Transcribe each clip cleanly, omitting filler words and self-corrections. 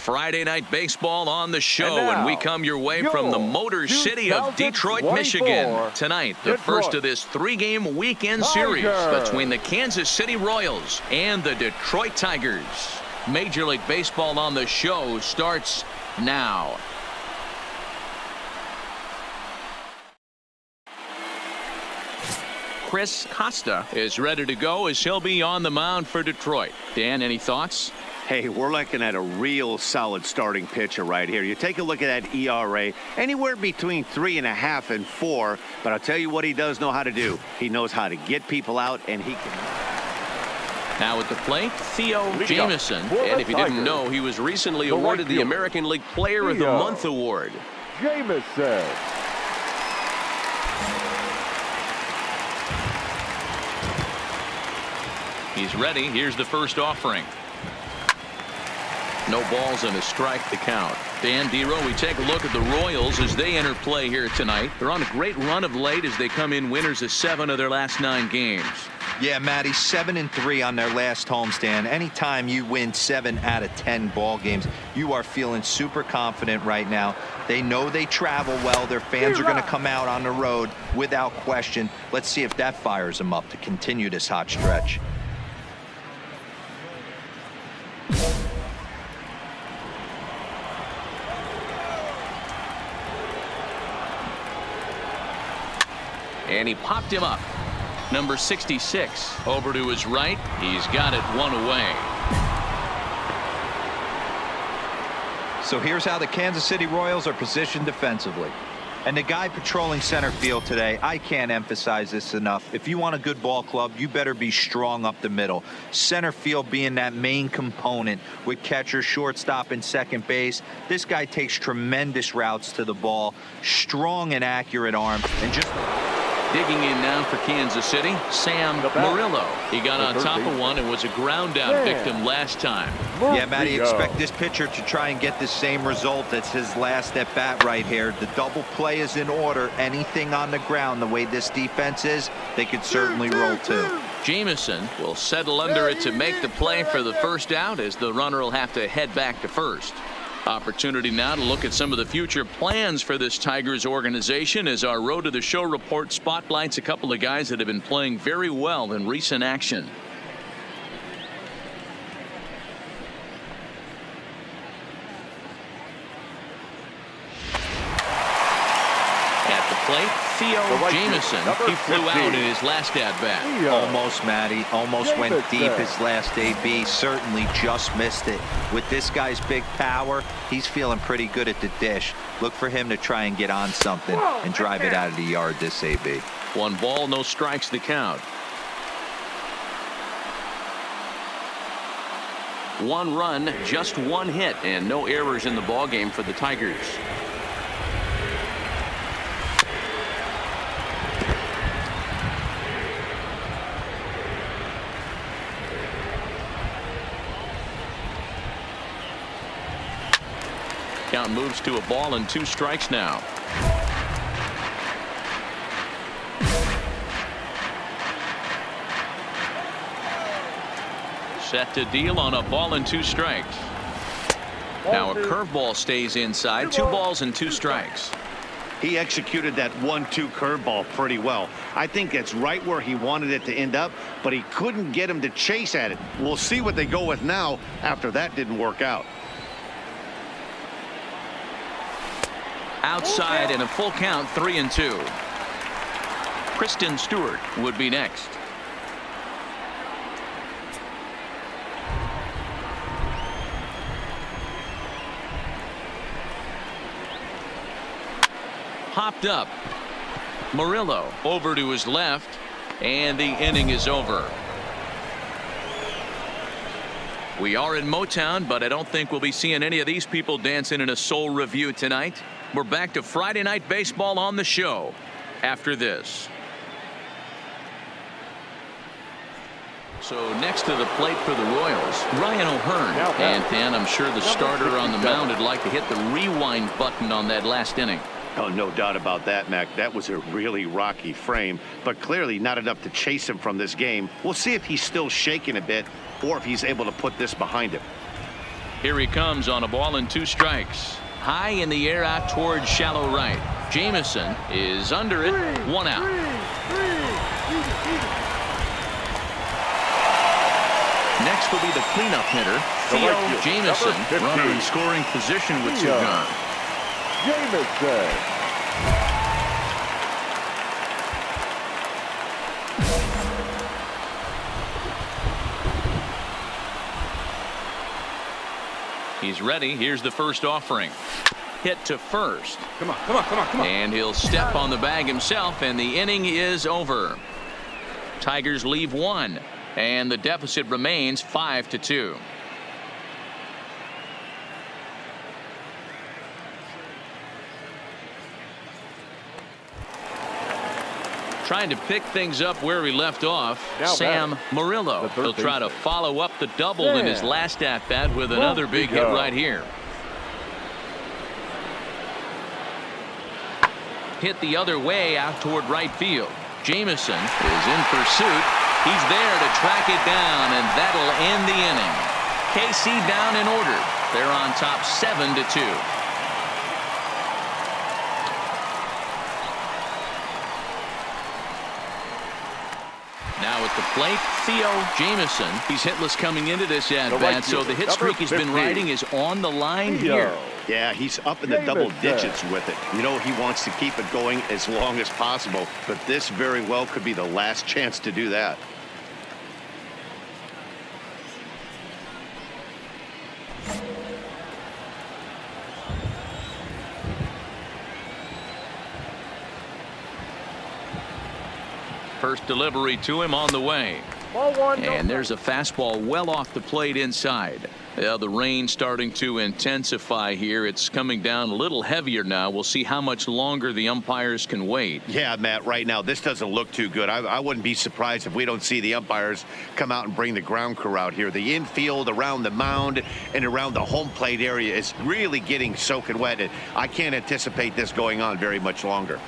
Friday Night Baseball on the show, and we come your way from the Motor City of Detroit, Michigan. Tonight, the first of this three-game weekend series between the Kansas City Royals and the Detroit Tigers. Major League Baseball on the show starts now. Chris Costa is ready to go as he'll be on the mound for Detroit. Dan, any thoughts? Hey, we're looking at a real solid starting pitcher right here. You take a look at that ERA, anywhere between 3.5 and 4. But I'll tell you what he does know how to do. He knows how to get people out, and he can. Now at the plate, Theo Jamison. And if you didn't know, he was recently awarded the American League Player of the Month award. Jamison. He's ready. Here's the first offering. No balls and a strike to count. Dan Dero, we take a look at the Royals as they enter play here tonight. They're on a great run of late as they come in winners of 7 of their last 9 games. Yeah, Matty, 7-3 on their last homestand. Anytime you win 7 out of 10 ball games, you are feeling super confident right now. They know they travel well. Their fans are going to come out on the road without question. Let's see if that fires them up to continue this hot stretch. And he popped him up. Number 66 over to his right. He's got it 1 away. So here's how the Kansas City Royals are positioned defensively. And the guy patrolling center field today, I can't emphasize this enough. If you want a good ball club, you better be strong up the middle. Center field being that main component with catcher, shortstop, and second base. This guy takes tremendous routes to the ball, strong and accurate arm, and just... Digging in now for Kansas City, Sam Murillo. He got on top of one and was a ground out victim last time. Yeah, Matty, expect this pitcher to try and get the same result. That's his last at bat right here. The double play is in order. Anything on the ground, the way this defense is, they could certainly roll too. Jamison will settle under it to make the play for the first out as the runner will have to head back to first. Opportunity now to look at some of the future plans for this Tigers organization as our Road to the Show report spotlights a couple of guys that have been playing very well in recent action. At the plate, Theo Jamison. He flew out in his last at-bat. Almost, Matty. Almost went deep his last AB. Certainly just missed it. With this guy's big power, he's feeling pretty good at the dish. Look for him to try and get on something and drive it out of the yard this AB. 1 ball, no strikes to count. 1 run, just 1 hit, and no errors in the ballgame for the Tigers. Count moves to a ball and 2 strikes now. Set to deal on a ball and 2 strikes. Now a curveball stays inside. 2 balls and 2 strikes. He executed that 1-2 curveball pretty well. I think it's right where he wanted it to end up, but he couldn't get him to chase at it. We'll see what they go with now after that didn't work out. Outside and a full count, 3-2. Kristen Stewart would be next. Hopped up. Murillo over to his left, and the inning is over. We are in Motown, but I don't think we'll be seeing any of these people dancing in a soul review tonight. We're back to Friday Night Baseball on the show after this. So next to the plate for the Royals, Ryan O'Hearn. And Dan, I'm sure the starter on the mound would like to hit the rewind button on that last inning. Oh, no doubt about that, Mac. That was a really rocky frame, but clearly not enough to chase him from this game. We'll see if he's still shaking a bit or if he's able to put this behind him. Here he comes on a ball and 2 strikes. High in the air out towards shallow right. Jameson is under it. 1 out. Next will be the cleanup hitter, Theo Jameson. Runner in scoring position with 2 gone. Jameson. He's ready. Here's the first offering. Hit to first. Come on. And he'll step on the bag himself, and the inning is over. Tigers leave 1, and the deficit remains 5-2. Trying to pick things up where he left off, Sam Murillo. He'll try to follow up the double in his last at-bat with another big hit right here. Hit the other way out toward right field. Jameson is in pursuit. He's there to track it down, and that'll end the inning. KC down in order. They're on top 7-2. Now at the plate, Theo Jameson. He's hitless coming into this at-bat, so the hit streak he's been riding is on the line here. Yeah, he's up in the double digits with it. You know, he wants to keep it going as long as possible, but this very well could be the last chance to do that. First delivery to him on the way. And there's a fastball well off the plate inside. The rain starting to intensify here. It's coming down a little heavier now. We'll see how much longer the umpires can wait. Yeah, Matt, right now this doesn't look too good. I wouldn't be surprised if we don't see the umpires come out and bring the ground crew out here. The infield around the mound and around the home plate area is really getting soaking wet, and I can't anticipate this going on very much longer.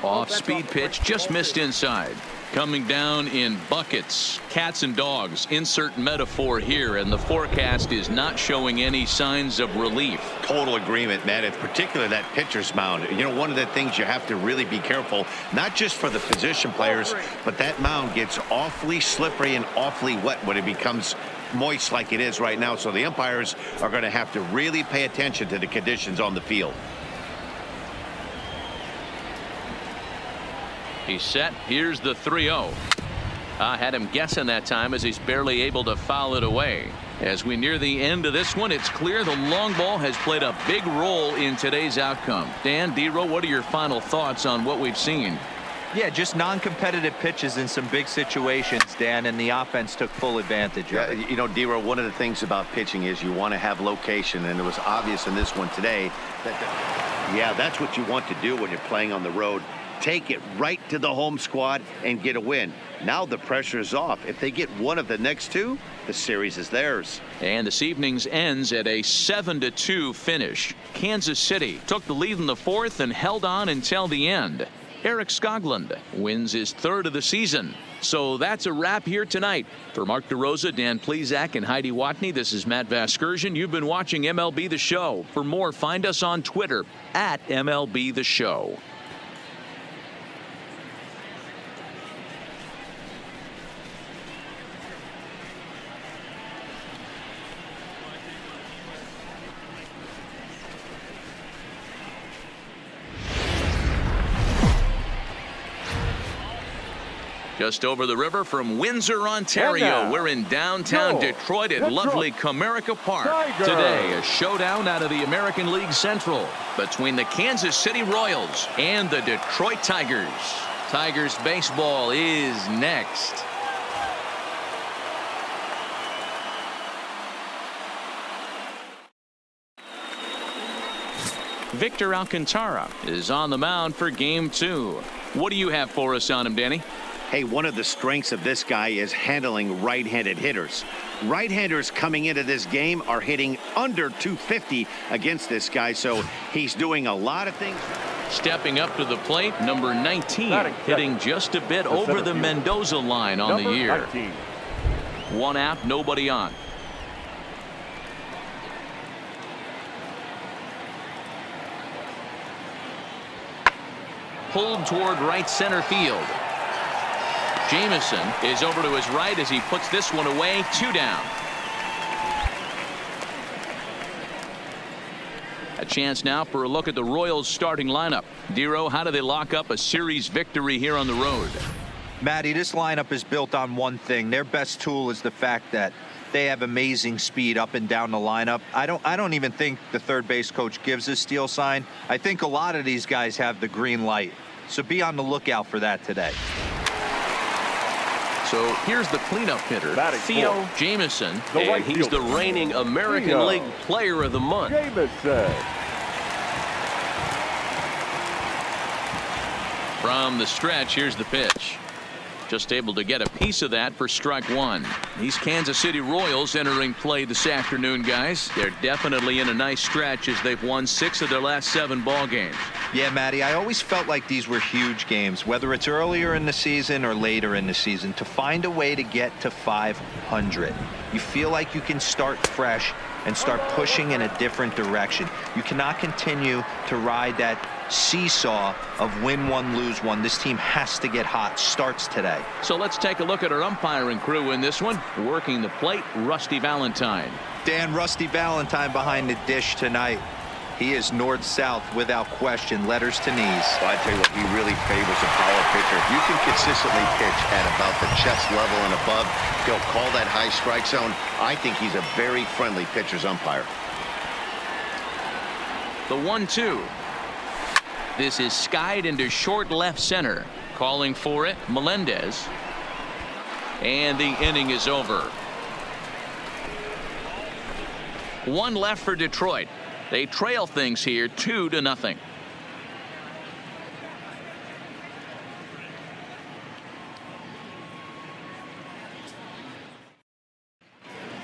Off-speed pitch, just missed inside. Coming down in buckets. Cats and dogs. Insert metaphor here, and the forecast is not showing any signs of relief. Total agreement, man. In particular, that pitcher's mound. You know, one of the things you have to really be careful, not just for the position players, but that mound gets awfully slippery and awfully wet when it becomes moist like it is right now. So the umpires are going to have to really pay attention to the conditions on the field. He's set. Here's the 3-0. I had him guessing that time as he's barely able to foul it away. As we near the end of this one, it's clear the long ball has played a big role in today's outcome. Dan, D-Row, what are your final thoughts on what we've seen? Yeah, just non-competitive pitches in some big situations, Dan, and the offense took full advantage of it. You know, D-Row, one of the things about pitching is you want to have location, and it was obvious in this one today that, yeah, that's what you want to do when you're playing on the road. Take it right to the home squad and get a win. Now the pressure is off. If they get one of the next 2, the series is theirs. And this evening's ends at a 7-2 finish. Kansas City took the lead in the 4th and held on until the end. Eric Skoglund wins his 3rd of the season. So that's a wrap here tonight. For Mark DeRosa, Dan Plesac, and Heidi Watney, this is Matt Vasgersian. You've been watching MLB The Show. For more, find us on Twitter at MLB The Show. Just over the river from Windsor, Ontario. We're in downtown Detroit at lovely Comerica Park. Today, a showdown out of the American League Central between the Kansas City Royals and the Detroit Tigers. Tigers baseball is next. Victor Alcantara is on the mound for Game 2. What do you have for us on him, Danny? Hey, one of the strengths of this guy is handling right-handed hitters. Right-handers coming into this game are hitting under 250 against this guy, so he's doing a lot of things. Stepping up to the plate, number 19, hitting just a bit over the Mendoza line on the year. 1 out, nobody on. pulled toward right center field. Jameson is over to his right as he puts this one away. 2 down. A chance now for a look at the Royals starting lineup. Dero, how do they lock up a series victory here on the road? Matty, this lineup is built on one thing. Their best tool is the fact that they have amazing speed up and down the lineup. I don't even think the third base coach gives a steal sign. I think a lot of these guys have the green light. So be on the lookout for that today. So here's the cleanup hitter, Theo Jameson, and he's the reigning American League Player of the Month. Jameson. From the stretch, here's the pitch. Just able to get a piece of that for strike 1. These Kansas City Royals entering play this afternoon, guys. They're definitely in a nice stretch as they've won 6 of their last 7 ball games. Yeah, Matty, I always felt like these were huge games, whether it's earlier in the season or later in the season, to find a way to get to 500. You feel like you can start fresh and start pushing in a different direction. You cannot continue to ride that seesaw of win one, lose one. This team has to get hot. Starts today. So let's take a look at our umpiring crew in this one. Working the plate, Rusty Valentine. Dan Rusty Valentine behind the dish tonight. He is north-south without question, letters to knees. Well, I tell you what, he really favors a power pitcher. If you can consistently pitch at about the chest level and above, he'll call that high strike zone. I think he's a very friendly pitcher's umpire. The 1-2. This is skied into short left center. Calling for it, Melendez. And the inning is over. 1 left for Detroit. They trail things here 2-0.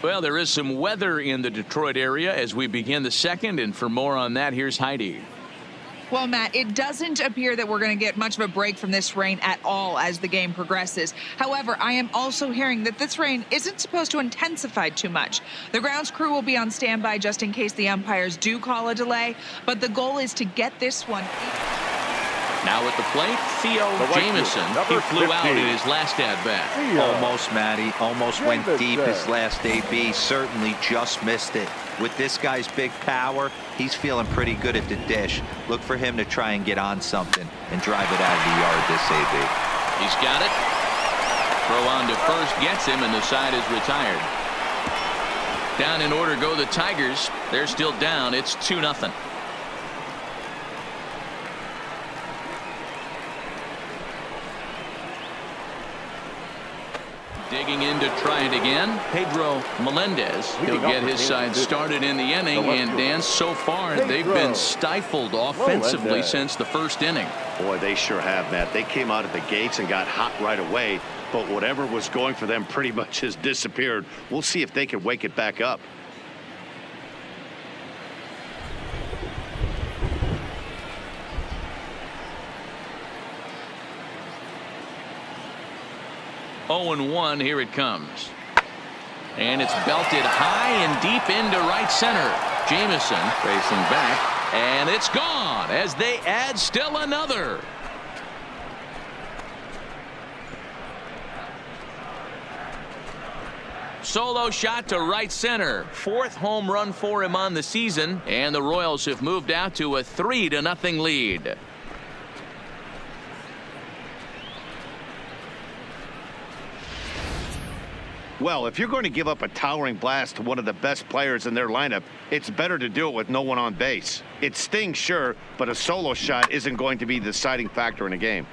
Well, there is some weather in the Detroit area as we begin the second, and for more on that, here's Heidi. Well, Matt, it doesn't appear that we're going to get much of a break from this rain at all as the game progresses. However, I am also hearing that this rain isn't supposed to intensify too much. The grounds crew will be on standby just in case the umpires do call a delay, but the goal is to get this one. Now at the plate, Theo Jameson. He flew 15. out in his last at-bat. Almost, Matty. Almost went deep his last AB. Certainly just missed it. With this guy's big power, he's feeling pretty good at the dish. Look for him to try and get on something and drive it out of the yard this AB. He's got it. Throw on to first gets him, and the side is retired. Down in order go the Tigers. They're still down. It's 2-0. Digging in to try it again, Pedro Melendez. He'll get his side started in the inning, and Dan, so far they've been stifled offensively since the first inning. Boy, they sure have, Matt. They came out of the gates and got hot right away, but whatever was going for them pretty much has disappeared. We'll see if they can wake it back up. Oh, 1, here it comes. And it's belted high and deep into right center. Jameson racing back, and it's gone as they add still another. Solo shot to right center. 4th home run for him on the season, and the Royals have moved out to a 3-0 lead. Well, if you're going to give up a towering blast to one of the best players in their lineup, it's better to do it with no one on base. It stings, sure, but a solo shot isn't going to be the deciding factor in a game.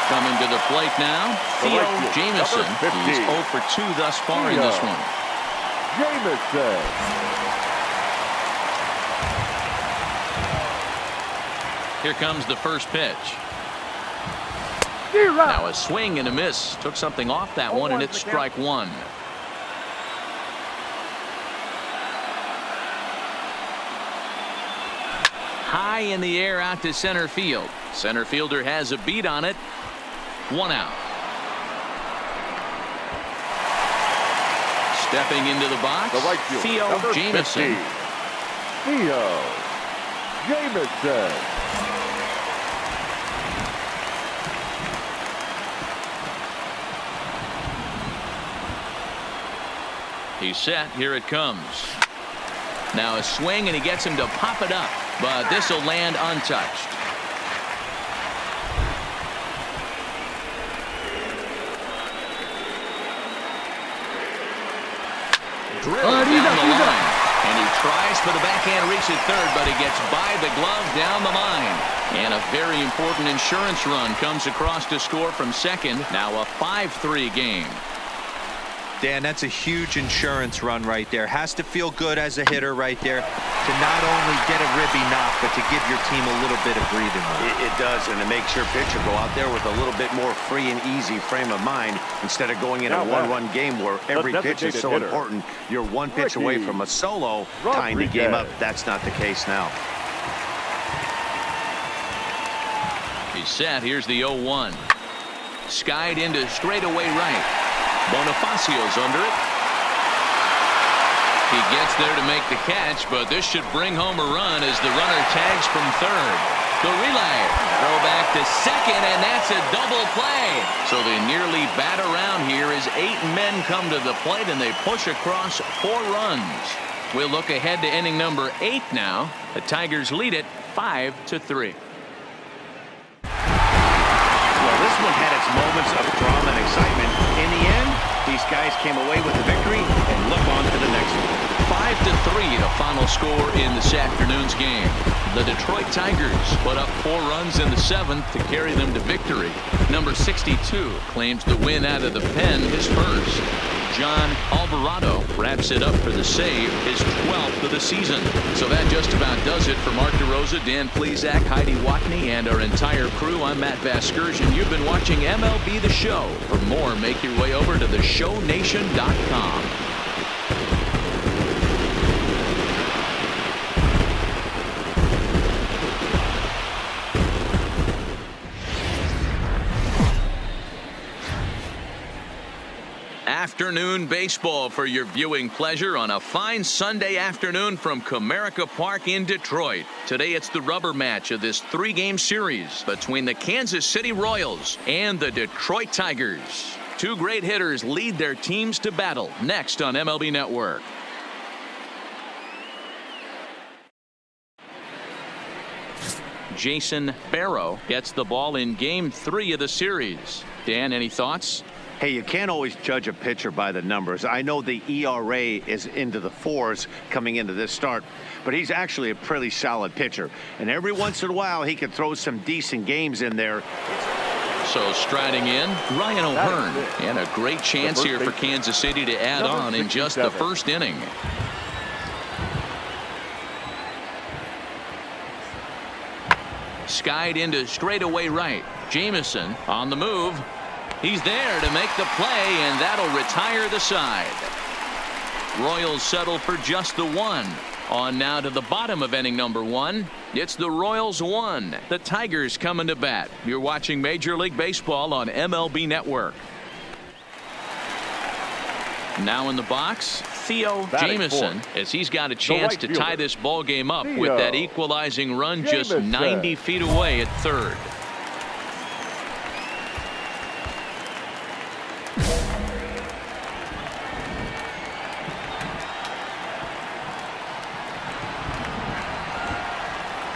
Coming to the plate now, Theo Jameson. He's 0 for 2 thus far in this one. Jameson. Here comes the first pitch. Now a swing and a miss. Took something off that one, and it's strike 1. High in the air out to center field. Center fielder has a beat on it. 1 out. Stepping into the box, The right fielder, Theo number Jamieson. 50, Theo Jamieson. He's set. Here it comes. Now a swing, and he gets him to pop it up, but this will land untouched. Drilled down the line, and he tries for the backhand reach at third, but he gets by the glove down the line. And a very important insurance run comes across to score from second. Now a 5-3 game. Dan, that's a huge insurance run right there. Has to feel good as a hitter right there to not only get a ribby knock, but to give your team a little bit of breathing room. It does, and it makes your pitcher go out there with a little bit more free and easy frame of mind instead of going in a one-run game where every pitch is so important. You're one pitch away from a solo, tying the game up. That's not the case now. He's set. Here's the 0-1. Skied into straightaway right. Bonifacio's under it. He gets there to make the catch, but this should bring home a run as the runner tags from third. The relay. Throw back to second, and that's a double play. So they nearly bat around here as 8 men come to the plate, and they push across 4 runs. We'll look ahead to inning number 8 now. The Tigers lead it 5-3. Well, this one had its moments of drama and excitement. In the end, these guys came away with the victory and look on to the next one. 5-3, the final score in this afternoon's game. The Detroit Tigers put up 4 runs in the 7th to carry them to victory. Number 62 claims the win out of the pen, his first. John Alvarado wraps it up for the save, his 12th of the season. So that just about does it for Mark DeRosa, Dan Plesac, Heidi Watney, and our entire crew. I'm Matt Vasgersian. You've been watching MLB The Show. For more, make your way over to theshownation.com. Afternoon baseball for your viewing pleasure on a fine Sunday afternoon from Comerica Park in Detroit. Today it's the rubber match of this 3-game series between the Kansas City Royals and the Detroit Tigers. 2 great hitters lead their teams to battle next on MLB Network. Jason Barrow gets the ball in game 3 of the series. Dan, any thoughts? Hey, you can't always judge a pitcher by the numbers. I know the ERA is into the 4s coming into this start, but he's actually a pretty solid pitcher. And every once in a while, he can throw some decent games in there. So striding in, Ryan O'Hearn. And a great chance here for Kansas City to add on in just the first inning. Skied into straightaway right. Jamieson on the move. He's there to make the play, and that'll retire the side. Royals settle for just the 1. On now to the bottom of inning number 1. It's the Royals 1. The Tigers coming to bat. You're watching Major League Baseball on MLB Network. Now in the box, Theo Jamieson, as he's got a chance to tie this ball game up with that equalizing run just 90 feet away at third.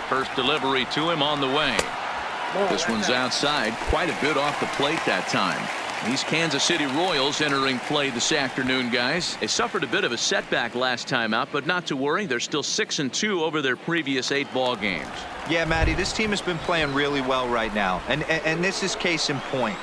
First delivery to him on the way. This one's outside, quite a bit off the plate that time. These Kansas City Royals entering play this afternoon, guys. They suffered a bit of a setback last time out, but not to worry. They're still 6-2 over their previous 8 ball games. Yeah, Matty, this team has been playing really well right now, and this is case in point.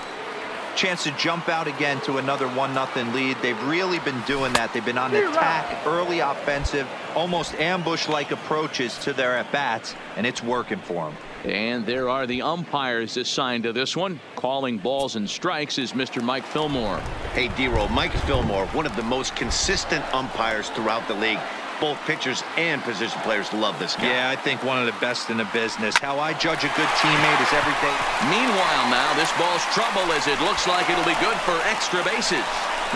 Chance to jump out again to another 1-0 lead. They've really been doing that. They've been on the attack, early offensive, almost ambush-like approaches to their at-bats, and it's working for them. And there are the umpires assigned to this one. Calling balls and strikes is Mr. Mike Fillmore. Hey, D-Roll, Mike Fillmore, one of the most consistent umpires throughout the league. Both pitchers and position players love this guy. Yeah, I think one of the best in the business. How I judge a good teammate is every day. Meanwhile, now this ball's trouble as it looks like it'll be good for extra bases.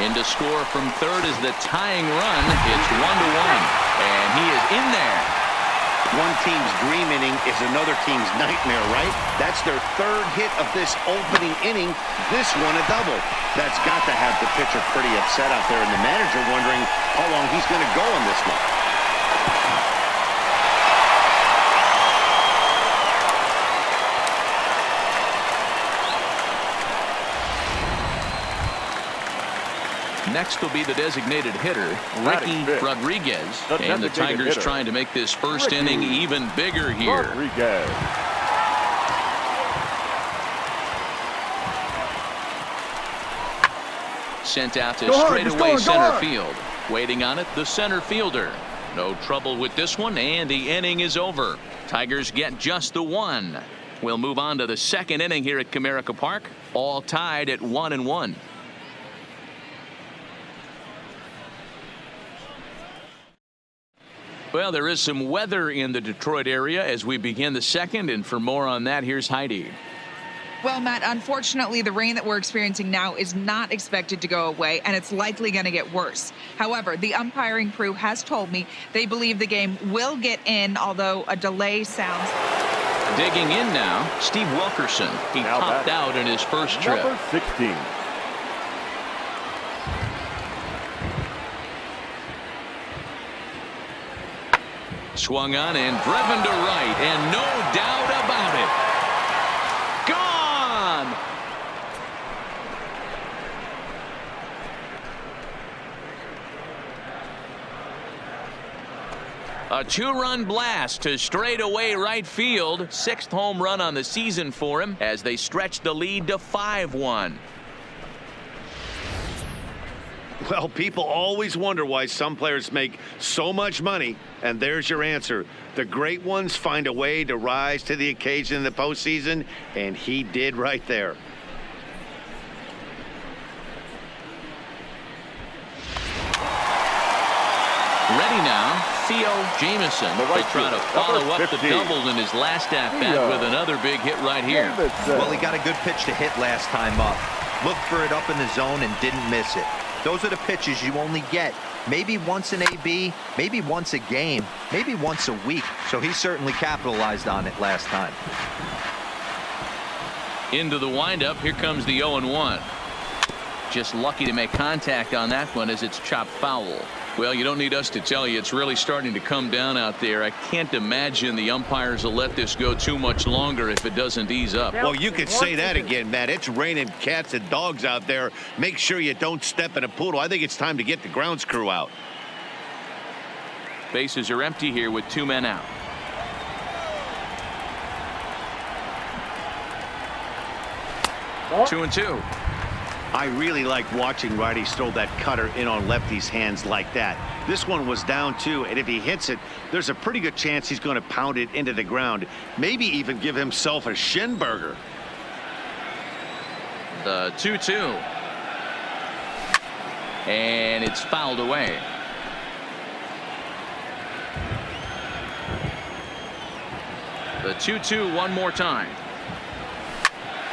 In to score from third is the tying run. It's 1-1. And he is in there. One team's dream inning is another team's nightmare, right? That's their third hit of this opening inning. This one a double. That's got to have the pitcher pretty upset out there, and the manager wondering how long he's going to go on this one. Next will be the designated hitter, Ricky Rodriguez. And the Tigers trying to make this first inning even bigger here. Rodriguez. Sent out to straightaway center field. Waiting on it, the center fielder. No trouble with this one, and the inning is over. Tigers get just the one. We'll move on to the second inning here at Comerica Park. All tied at 1-1. Well, there is some weather in the Detroit area as we begin the second, and for more on that, here's Heidi. Well, Matt, unfortunately, the rain that we're experiencing now is not expected to go away, and it's likely going to get worse. However, the umpiring crew has told me they believe the game will get in, although a delay sounds. Digging in now, Steve Wilkerson. He popped out in his first trip. Number 16. Swung on and driven to right, and no doubt about it. Gone! A two-run blast to straightaway right field. Sixth home run on the season for him as they stretch the lead to 5-1. Well, people always wonder why some players make so much money, and there's your answer. The great ones find a way to rise to the occasion in the postseason, and he did right there. Ready now, Theo Jamieson. They try to follow up the double in his last at-bat with another big hit right here. Well, he got a good pitch to hit last time up. Looked for it up in the zone and didn't miss it. Those are the pitches you only get maybe once in AB, maybe once a game, maybe once a week. So he certainly capitalized on it last time. Into the windup. Here comes the 0-1. Just lucky to make contact on that one as it's chopped foul. Well, you don't need us to tell you it's really starting to come down out there. I can't imagine the umpires will let this go too much longer if it doesn't ease up. Well, you could say that again, Matt. It's raining cats and dogs out there. Make sure you don't step in a poodle. I think it's time to get the grounds crew out. Bases are empty here with two men out. Oh. 2-2. I really like watching righties throw that cutter in on lefties' hands like that. This one was down 2, and if he hits it, there's a pretty good chance he's going to pound it into the ground. Maybe even give himself a shin burger. The 2-2. And it's fouled away. The 2-2 one more time.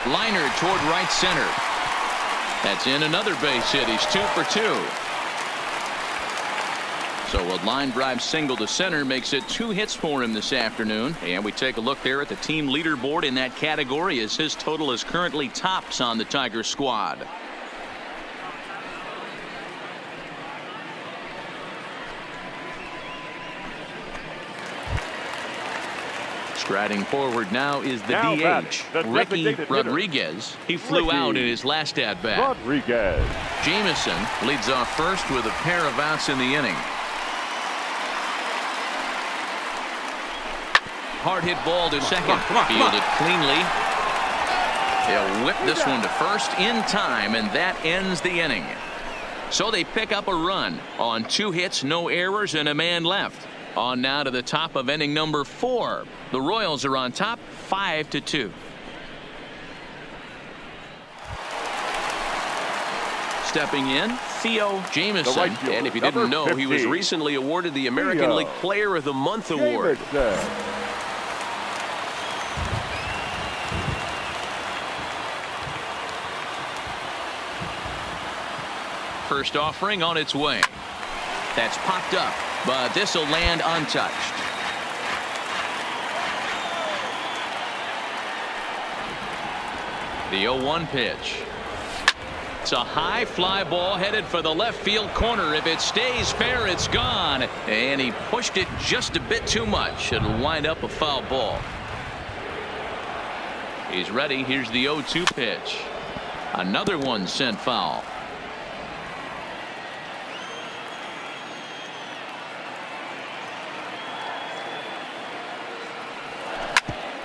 Liner toward right center. That's in another base hit. He's 2 for 2. So a line drive single to center makes it 2 hits for him this afternoon. And we take a look there at the team leaderboard in that category as his total is currently tops on the Tiger squad. Striding forward now is the DH, Ricky Rodriguez. He flew out in his last at-bat. Rodriguez. Jamieson leads off first with a pair of outs in the inning. Hard hit ball to second. Fielded cleanly. They'll whip this one to first in time, and that ends the inning. So they pick up a run on 2 hits, no errors, and a man left. On now to the top of inning number 4. The Royals are on top 5-2. Stepping in, Theo Jamieson. And if you didn't know, he was recently awarded the American League Player of the Month award. first offering on its way. That's popped up, but this will land untouched. The 0-1 pitch. It's a high fly ball headed for the left field corner. If it stays fair, it's gone. And he pushed it just a bit too much. It'll wind up a foul ball. He's ready. Here's the 0-2 pitch. Another one sent foul.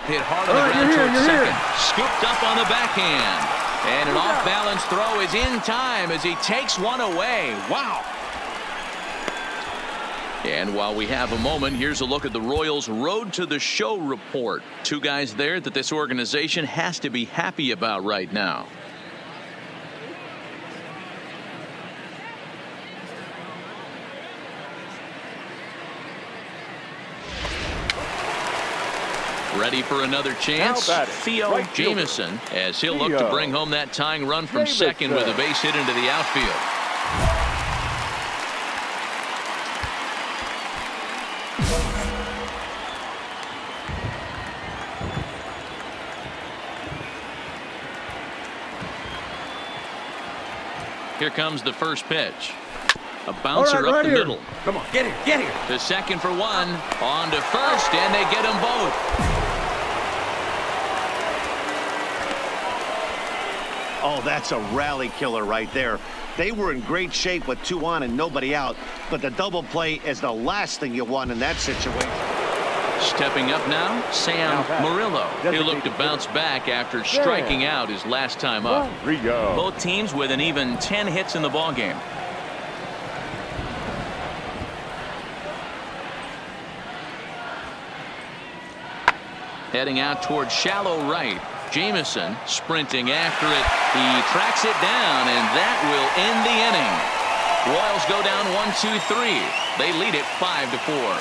Hit hard on the ground towards second. Scooped up on the backhand. And an off-balance throw is in time as he takes one away. Wow. And while we have a moment, here's a look at the Royals' Road to the Show report. Two guys there that this organization has to be happy about right now. Ready for another chance. Theo right Jamison, as he'll look to bring home that tying run from second with a base hit into the outfield. Here comes the first pitch. A bouncer up the middle. Come on, get here. To second for one. On to first, and they get them both. Oh, that's a rally killer right there. They were in great shape with 2 on and nobody out, but the double play is the last thing you want in that situation. Stepping up now, Sam Murillo. He'll look to bounce back after striking out his last time up. Both teams with an even 10 hits in the ballgame. Heading out towards shallow right. Jamison sprinting after it. He tracks it down, and that will end the inning. Royals go down 1-2-3. They lead it 5-4.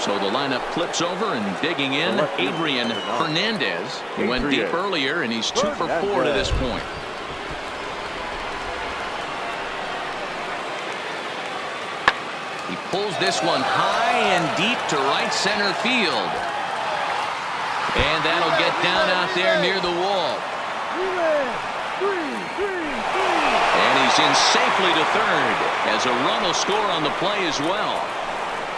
So the lineup flips over, and digging in, Adrian Hernandez. He went deep earlier, and he's 2 for 4 to this point. He pulls this one high and deep to right center field. And that'll get down out there near the wall. And he's in safely to third, as a run will score on the play as well.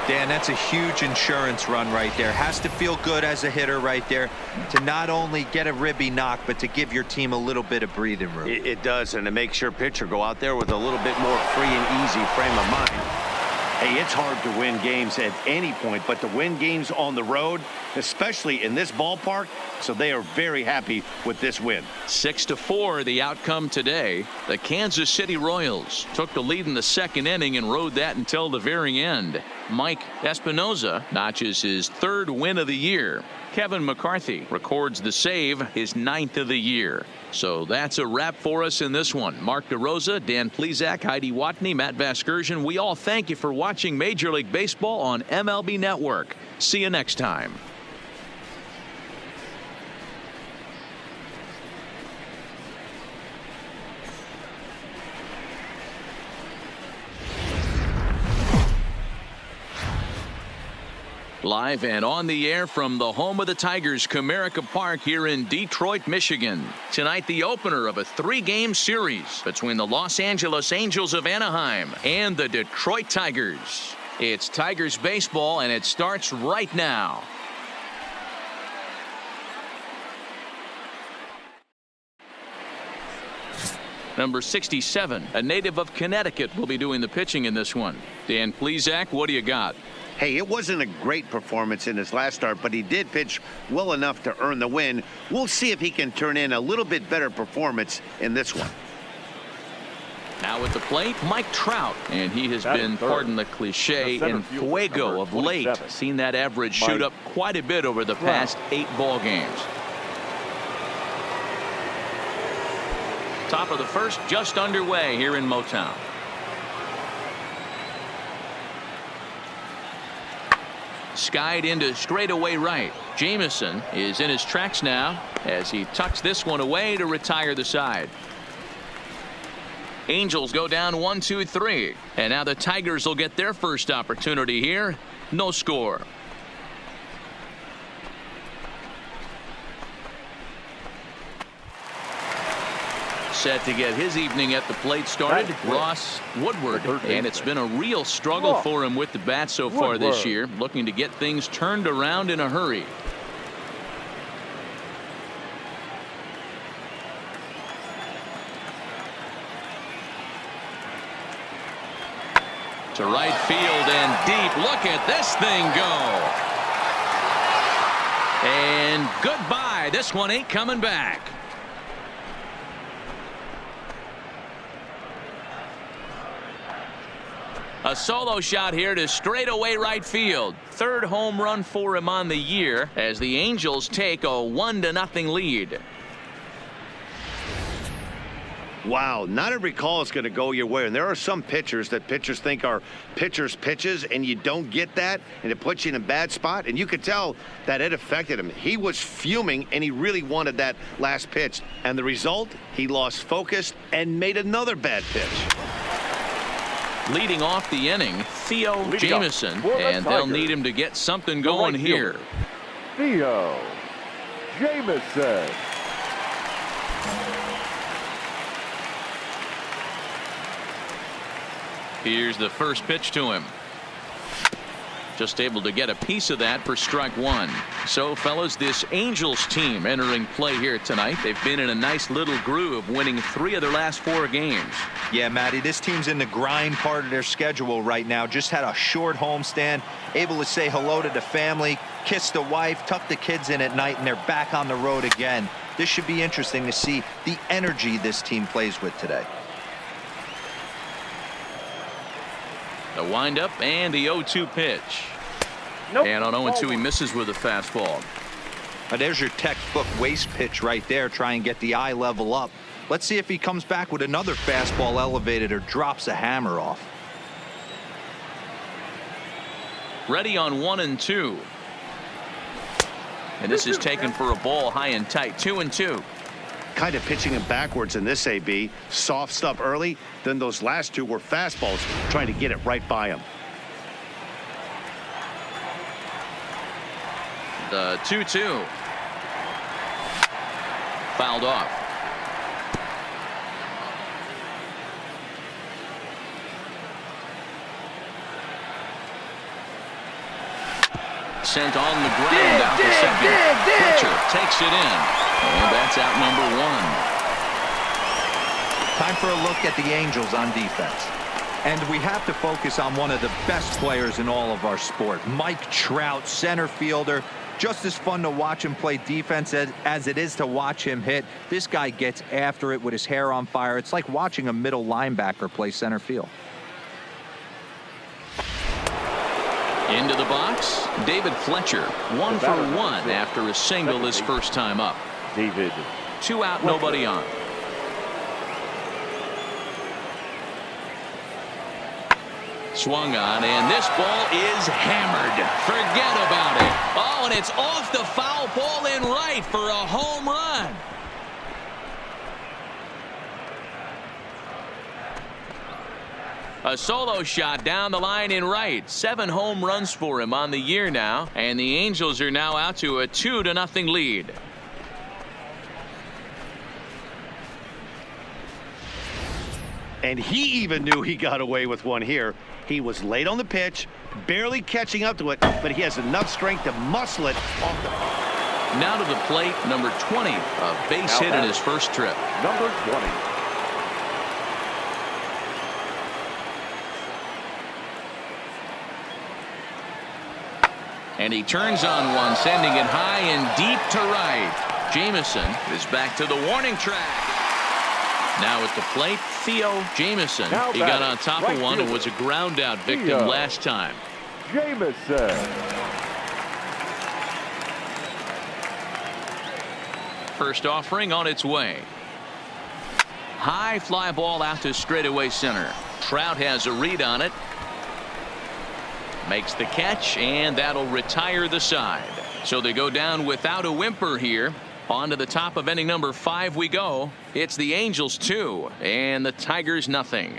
Dan, that's a huge insurance run right there. Has to feel good as a hitter right there to not only get a ribby knock, but to give your team a little bit of breathing room. It does, and it makes your pitcher go out there with a little bit more free and easy frame of mind. Hey, it's hard to win games at any point, but to win games on the road, especially in this ballpark, so they are very happy with this win. 6-4 the outcome today. The Kansas City Royals took the lead in the second inning and rode that until the very end. Mike Espinoza notches his 3rd win of the year. Kevin McCarthy records the save, his 9th of the year. So that's a wrap for us in this one. Mark DeRosa, Dan Plesac, Heidi Watney, Matt Vasgersian. We all thank you for watching Major League Baseball on MLB Network. See you next time. Live and on the air from the home of the Tigers, Comerica Park here in Detroit, Michigan. Tonight, the opener of a 3-game series between the Los Angeles Angels of Anaheim and the Detroit Tigers. It's Tigers baseball, and it starts right now. Number 67, a native of Connecticut, will be doing the pitching in this one. Dan Plesac, what do you got? Hey, it wasn't a great performance in his last start, but he did pitch well enough to earn the win. We'll see if he can turn in a little bit better performance in this one. Now at the plate, Mike Trout, and he has been, pardon the cliche, in fuego of late. Seen that average shoot up quite a bit over the past 8 ball games. Top of the first just underway here in Motown. skied into straightaway right. Jamison is in his tracks now as he tucks this one away to retire the side. Angels go down 1-2-3, and now the Tigers will get their first opportunity here. No score. Set to get his evening at the plate started, Ross Woodward, and it's been a real struggle for him with the bat so far this year, looking to get things turned around in a hurry. To right field and deep. Look at this thing go. And goodbye. This one ain't coming back. A solo shot here to straightaway right field. Third home run for him on the year as the Angels take a 1-0 lead. Wow, not every call is going to go your way, and there are some pitchers that pitchers think are pitchers' pitches, and you don't get that, and it puts you in a bad spot, and you could tell that it affected him. He was fuming, and he really wanted that last pitch, and the result, he lost focus and made another bad pitch. Leading off the inning, Theo Jamison, and they'll need him to get something going here. Theo Jamison. Here's the first pitch to him. Just able to get a piece of that for strike one. So, fellas, this Angels team entering play here tonight. They've been in a nice little groove, winning 3 of their last 4 games. Yeah, Matty, this team's in the grind part of their schedule right now. Just had a short homestand, able to say hello to the family, kiss the wife, tuck the kids in at night, and they're back on the road again. This should be interesting to see the energy this team plays with today. The windup and the 0-2 pitch. And on 0-2 he misses with a fastball. Now there's your textbook waste pitch right there. Try and get the eye level up. Let's see if he comes back with another fastball elevated or drops a hammer off. Ready on 1-2. And this is taken for a ball high and tight. 2-2. Kind of pitching him backwards in this AB. Soft stuff early, then those last 2 were fastballs, trying to get it right by him. The 2-2. Fouled off. Sent on the ground out to second. Fletcher takes it in. And that's out number 1. Time for a look at the Angels on defense. And we have to focus on one of the best players in all of our sport. Mike Trout, center fielder. Just as fun to watch him play defense as it is to watch him hit. This guy gets after it with his hair on fire. It's like watching a middle linebacker play center field. Into the box, David Fletcher, 1 for 1 after a single his first time up. David. 2 out, nobody on. Swung on, and this ball is hammered. Forget about it. Oh, and it's off the foul pole in right for a home run. A solo shot down the line in right. 7 home runs for him on the year now, and the Angels are now out to a 2-0 lead. And he even knew he got away with one here. He was late on the pitch, barely catching up to it, but he has enough strength to muscle it off the... Now to the plate, number 20, a base hit in his first trip. Number 20. And he turns on one, sending it high and deep to right. Jamison is back to the warning track. Now at the plate, Theo Jamison. He got on top of one and was a ground out victim last time. Jamison. First offering on its way. High fly ball out to straightaway center. Trout has a read on it. makes the catch, and that'll retire the side. So they go down without a whimper here. On to the top of inning number 5 we go. It's the Angels 2 and the Tigers nothing.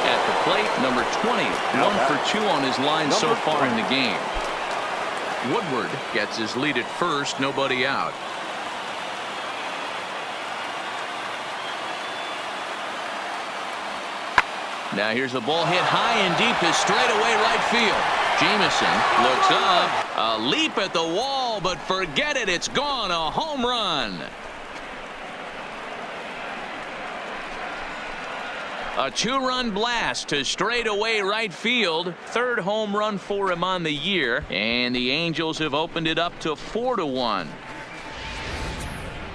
At the plate, number 20, 1 for 2 on his line so far in the game. Woodward gets his lead at first, nobody out. Now here's the ball hit high and deep to straightaway right field. Jamison looks up, a leap at the wall, but forget it, it's gone, a home run. A 2-run blast to straightaway right field. 3rd home run for him on the year, and the Angels have opened it up to 4-1.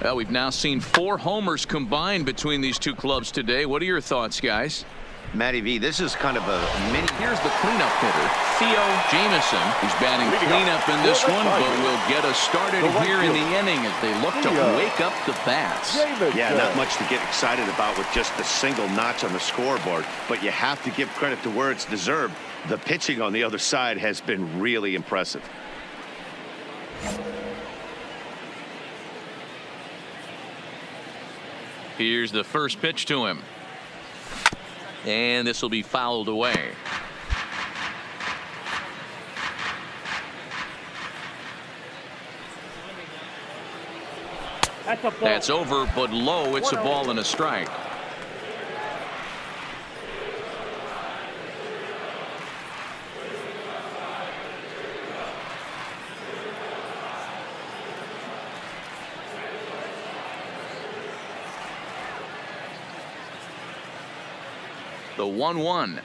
Well, we've now seen 4 homers combined between these two clubs today. What are your thoughts, guys? Matty V, this is kind of a mini. Here's the cleanup hitter, Theo Jamison, who's batting cleanup in this one, but will get us started here in the inning as they look to wake up the bats. Yeah, not much to get excited about with just a single notch on the scoreboard, but you have to give credit to where it's deserved. The pitching on the other side has been really impressive. Here's the first pitch to him. And this will be fouled away. That's over, but low. It's a ball and a strike. The 1-1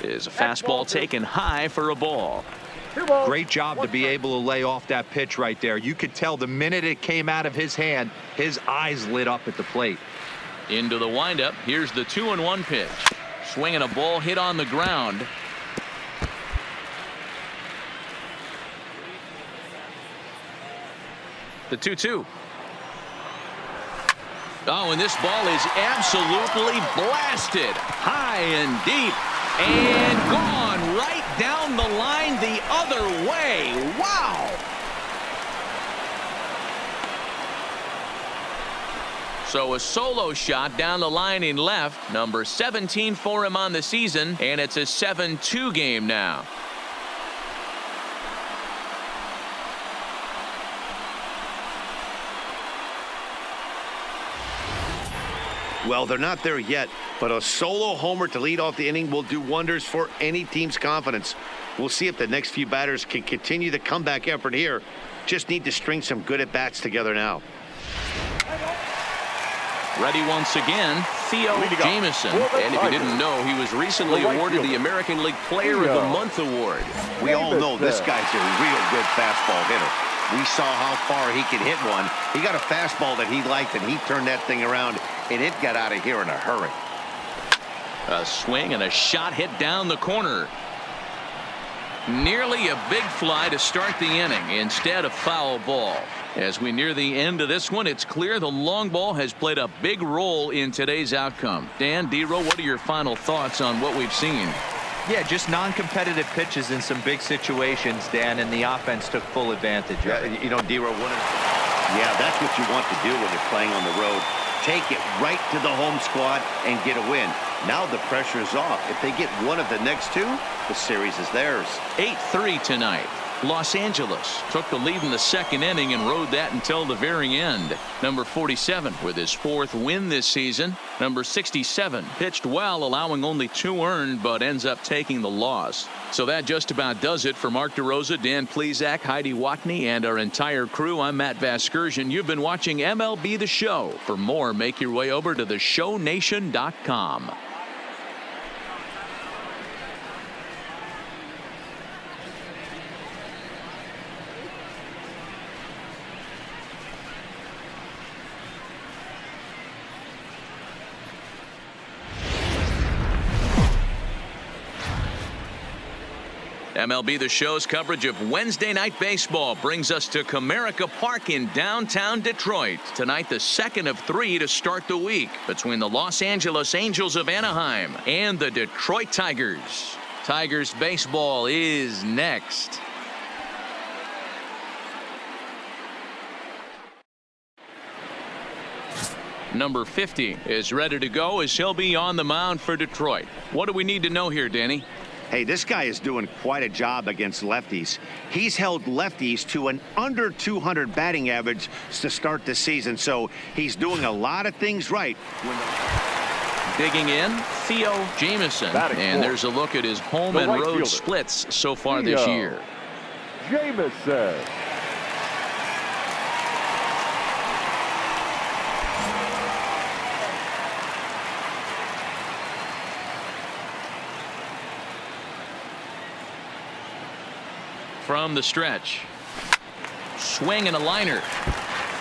is a fastball taken high for a ball. Great job to be able to lay off that pitch right there. You could tell the minute it came out of his hand, his eyes lit up at the plate. Into the windup. Here's the 2-1 pitch. Swinging a ball hit on the ground. The 2-2. Oh, and this ball is absolutely blasted high and deep and gone right down the line the other way. Wow. So a solo shot down the line in left, number 17 for him on the season, and it's a 7-2 game now. Well, they're not there yet, but a solo homer to lead off the inning will do wonders for any team's confidence. We'll see if the next few batters can continue the comeback effort here. Just need to string some good at-bats together now. Ready once again, Theo Jamison. And if you didn't know, he was recently awarded the American League Player of the Month award. We all know this guy's a real good fastball hitter. We saw how far he could hit one. He got a fastball that he liked, and he turned that thing around, and it got out of here in a hurry. A swing and a shot hit down the corner. Nearly a big fly to start the inning. Instead, a foul ball. As we near the end of this one, it's clear the long ball has played a big role in today's outcome. Dan, D-Row, what are your final thoughts on what we've seen? Yeah, just non-competitive pitches in some big situations, Dan, and the offense took full advantage of it. You know, D-Row, that's what you want to do when you're playing on the road. Take it right to the home squad and get a win. Now the pressure is off. If they get one of the next two, the series is theirs. 8-3 tonight. Los Angeles took the lead in the second inning and rode that until the very end. Number 47 with his 4th win this season. Number 67 pitched well, allowing only 2 earned, but ends up taking the loss. So that just about does it for Mark DeRosa, Dan Plesac, Heidi Watney, and our entire crew. I'm Matt Vasgersian. You've been watching MLB The Show. For more, make your way over to theshownation.com. MLB The Show's coverage of Wednesday Night Baseball brings us to Comerica Park in downtown Detroit. Tonight, the second of 3 to start the week between the Los Angeles Angels of Anaheim and the Detroit Tigers. Tigers baseball is next. Number 50 is ready to go as he'll be on the mound for Detroit. What do we need to know here, Danny? Hey, this guy is doing quite a job against lefties. He's held lefties to an under 200 batting average to start the season, so he's doing a lot of things right. Digging in, Theo Jamieson. And there's a look at his home and road splits so far this year. Jamieson. From the stretch. Swing and a liner.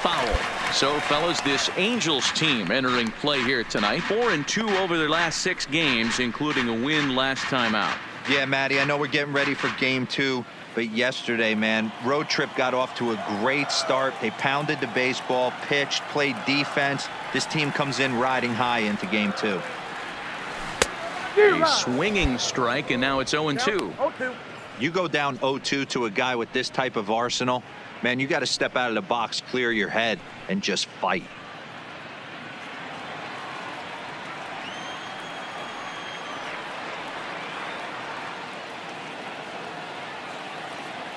Foul. So, fellas, this Angels team entering play here tonight. 4-2 over their last 6 games, including a win last time out. Yeah, Matty, I know we're getting ready for game 2, but yesterday, man, road trip got off to a great start. They pounded the baseball, pitched, played defense. This team comes in riding high into game 2. A swinging strike, and now it's 0-2. You go down 0-2 to a guy with this type of arsenal, man, you got to step out of the box, clear your head, and just fight.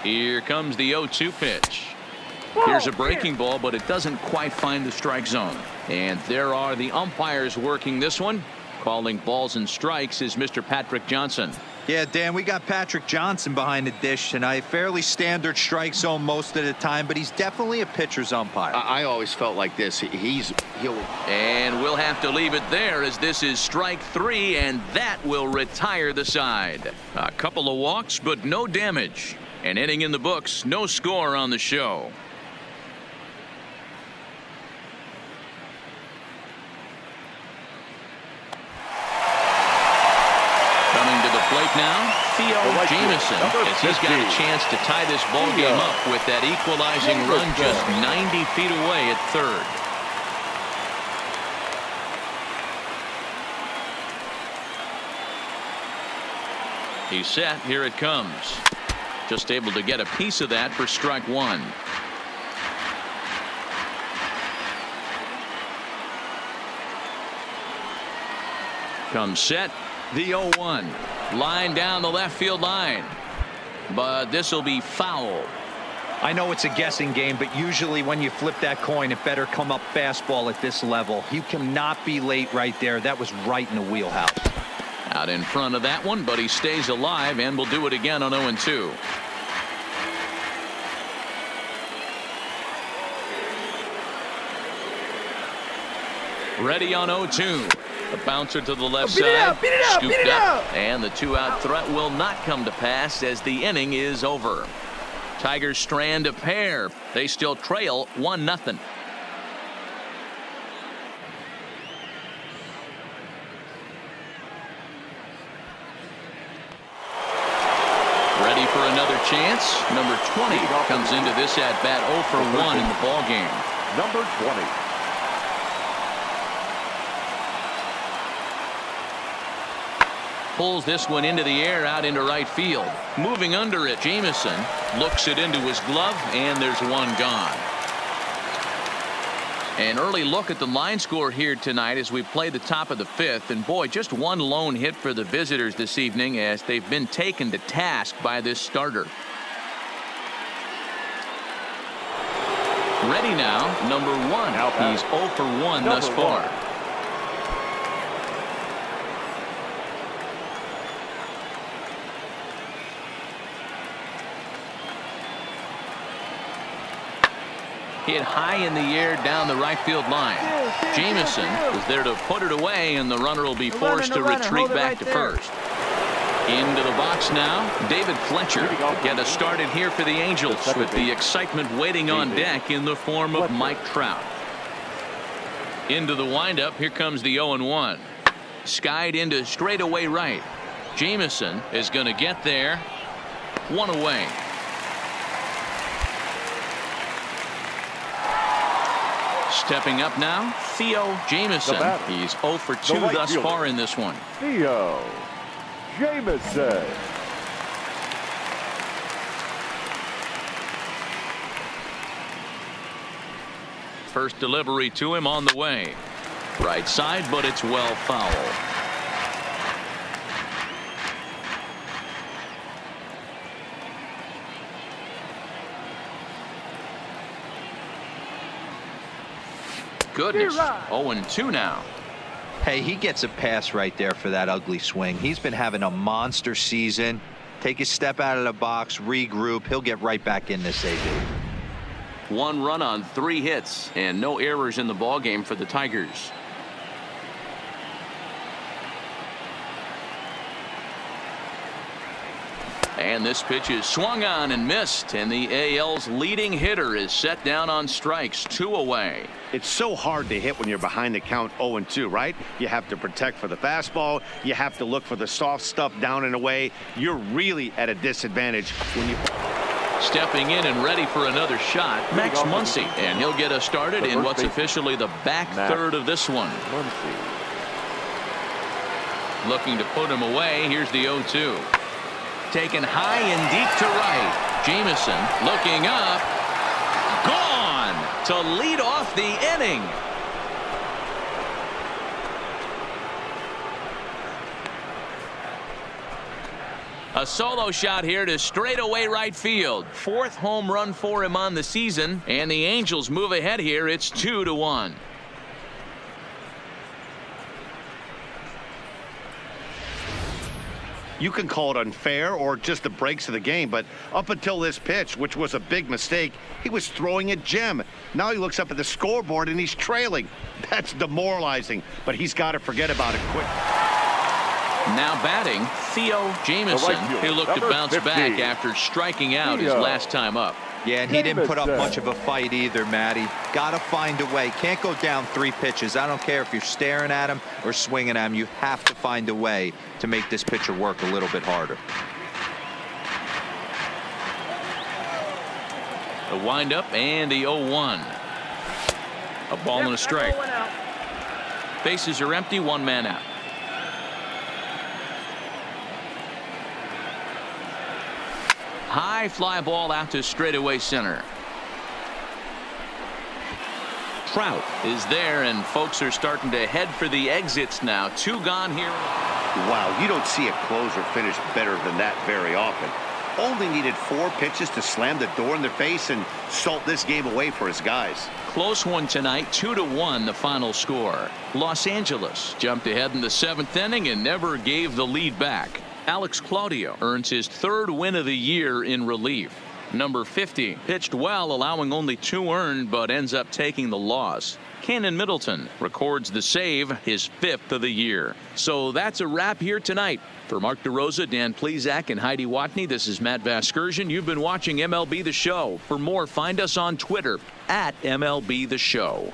Here comes the 0-2 pitch. Here's a breaking ball, but it doesn't quite find the strike zone. And there are the umpires working this one. Calling balls and strikes is Mr. Patrick Johnson. Yeah, Dan, we got Patrick Johnson behind the dish tonight. Fairly standard strike zone most of the time, but he's definitely a pitcher's umpire. I always felt like this. And we'll have to leave it there as this is strike 3, and that will retire the side. A couple of walks, but no damage. An inning in the books, no score on the show. Plate now, Theo Jamieson, as he's got a chance to tie this ball game up with that equalizing run just 90 feet away at third. He's set. Here it comes. Just able to get a piece of that for strike 1. Comes set. The 0-1. Line down the left field line. But this will be foul. I know it's a guessing game, but usually when you flip that coin, it better come up fastball at this level. You cannot be late right there. That was right in the wheelhouse. Out in front of that one, but he stays alive and will do it again on 0-2. Ready on 0-2. A bouncer to the left side, scooped up, and the 2-out threat will not come to pass as the inning is over. Tigers strand a pair. They still trail 1-0. Ready for another chance. Number 20 comes into this at bat 0 for 1 in the ball game. Number 20. Pulls this one into the air out into right field. Moving under it, Jamieson looks it into his glove, and there's one gone. An early look at the line score here tonight as we play the top of the 5th. And boy, just one lone hit for the visitors this evening as they've been taken to task by this starter. Ready now, number 1. He's 0 for 1 thus far. Hit high in the air down the right field line. Jamieson is there to put it away, and the runner will be forced to retreat back to first. Into the box now, David Fletcher. Get us started here for the Angels with the excitement waiting on deck in the form of Mike Trout. Into the windup, here comes the 0-1. Skied into straightaway right. Jamieson is going to get there. 1 away. Stepping up now, Theo Jamison. He's 0 for 2 thus far in this one. Theo Jamison. First delivery to him on the way. Right side, but it's well foul. Goodness, 0-2 now. Hey, he gets a pass right there for that ugly swing. He's been having a monster season. Take a step out of the box, regroup. He'll get right back in this, AB. 1 run on 3 hits and no errors in the ballgame for the Tigers. And this pitch is swung on and missed, and the AL's leading hitter is set down on strikes. 2 away. It's so hard to hit when you're behind the count 0-2, right? You have to protect for the fastball. You have to look for the soft stuff down and away. You're really at a disadvantage when you... Stepping in and ready for another shot, Max Muncy, and he'll get us started in what's officially the back third of this one. Looking to put him away. Here's the 0-2. Taken high and deep to right. Jamison looking up. Gone to lead off the inning. A solo shot here to straightaway right field. 4th home run for him on the season, and the Angels move ahead here. It's 2-1. You can call it unfair or just the breaks of the game, but up until this pitch, which was a big mistake, he was throwing at Jim. Now he looks up at the scoreboard and he's trailing. That's demoralizing, but he's got to forget about it quick. Now batting, Theo Jamison, who looked to bounce back after striking out his last time up. Yeah, and he didn't put up much of a fight either, Matty. Got to find a way. Can't go down 3 pitches. I don't care if you're staring at him or swinging at him. You have to find a way to make this pitcher work a little bit harder. The windup and the 0-1. A ball and a strike. Bases are empty, 1 man out. High fly ball out to straightaway center. Trout is there, and folks are starting to head for the exits now. 2 gone here. Wow, you don't see a closer finish better than that very often. Only needed 4 pitches to slam the door in their face and salt this game away for his guys. Close one tonight, 2-1 the final score. Los Angeles jumped ahead in the 7th inning and never gave the lead back. Alex Claudio earns his 3rd win of the year in relief. Number 50 pitched well, allowing only 2 earned, but ends up taking the loss. Cannon Middleton records the save, his 5th of the year. So that's a wrap here tonight. For Mark DeRosa, Dan Plesac, and Heidi Watney, this is Matt Vasgersian. You've been watching MLB The Show. For more, find us on Twitter @MLB The Show.